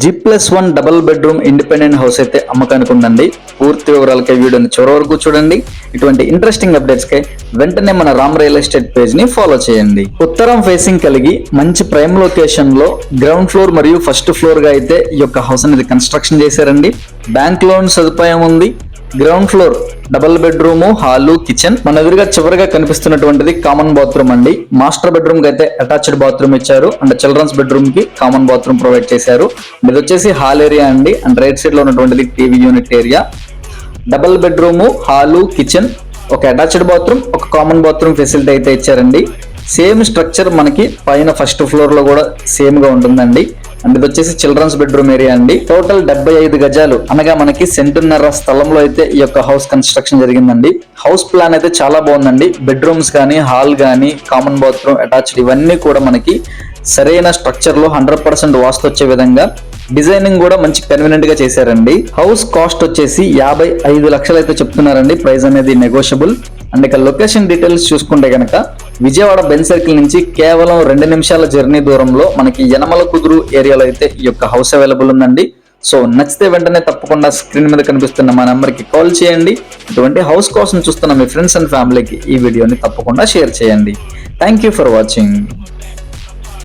G+1 double bedroom independent house అయితే అమ్మకానికి ఉందండి. పూర్తి వివరాలకై వీడియోని చివరి వరకు చూడండి. ఇటువంటి ఇంట్రెస్టింగ్ అప్డేట్స్ కై వెంటనే మన రామ్ రియల్ ఎస్టేట్ పేజ్ ని ఫాలో చేయండి. ఉత్తరం ఫేసింగ్ కలిగి మంచి ప్రైమ్ లొకేషన్ లో గ్రౌండ్ ఫ్లోర్ మరియు ఫస్ట్ ఫ్లోర్ గా అయితే ఈ యొక్క హౌస్ అనేది కన్స్ట్రక్షన్ చేశారండి. బ్యాంక్ లోన్ సదుపాయం ఉంది. Ground floor double bedroom, hall, kitchen. మన ఎదురుగా చివరిగా కనిపిస్తున్నటువంటిది కామన్ బాత్రూమ్ అండి. మాస్టర్ బెడ్రూమ్ కి అయితే అటాచ్డ్ బాత్రూమ్ ఇచ్చారు అండ్ చిల్డ్రన్స్ బెడ్రూమ్ కి కామన్ బాత్రూమ్ ప్రొవైడ్ చేశారు. ఇది వచ్చేసి హాల్ ఏరియా అండి అండ్ రైట్ సైడ్ లో ఉన్నటువంటిది TV unit area. Double bedroom, hall, kitchen, ఒక అటాచ్డ్ బాత్రూమ్, ఒక కామన్ బాత్రూమ్ ఫెసిలిటీ అయితే ఇచ్చారండి. సేమ్ స్ట్రక్చర్ మనకి పైన ఫస్ట్ ఫ్లోర్ లో కూడా సేమ్ గా ఉంటుందండి. అండ్ ఇది వచ్చేసి చిల్డ్రన్స్ బెడ్రూమ్ ఏరియా అండి. టోటల్ 75 గజాలు అనగా మనకి సెంటున్నర స్థలంలో అయితే ఈ యొక్క హౌస్ కన్స్ట్రక్షన్ జరిగిందండి. హౌస్ ప్లాన్ అయితే చాలా బాగుందండి. బెడ్రూమ్స్ కానీ, హాల్ కానీ, కామన్ బాత్రూమ్, అటాచ్డ్ ఇవన్నీ కూడా మనకి సరైన స్ట్రక్చర్ లో 100% వాస్తు వచ్చే విధంగా డిజైనింగ్ కూడా మంచి కన్వీనియంట్ గా చేశారండి. హౌస్ కాస్ట్ వచ్చేసి 55 లక్షలు అయితే చెప్తున్నారండి. ప్రైస్ అనేది నెగోషియబుల్. అండ్ ఇక లొకేషన్ డీటెయిల్స్ చూసుకుంటే కనుక విజయవాడ బెంజ్ సర్కిల్ నుంచి కేవలం 2 నిమిషాల జర్నీ దూరంలో మనకి యనమల కుదురు ఏరియాలో అయితే ఈ యొక్క హౌస్ అవైలబుల్ ఉందండి. సో నచ్చితే వెంటనే తప్పకుండా స్క్రీన్ మీద కనిపిస్తున్న మా నెంబర్కి కాల్ చేయండి. ఇటువంటి హౌస్ కోసం చూస్తున్న మీ ఫ్రెండ్స్ అండ్ ఫ్యామిలీకి ఈ వీడియోని తప్పకుండా షేర్ చేయండి. Thank you for watching.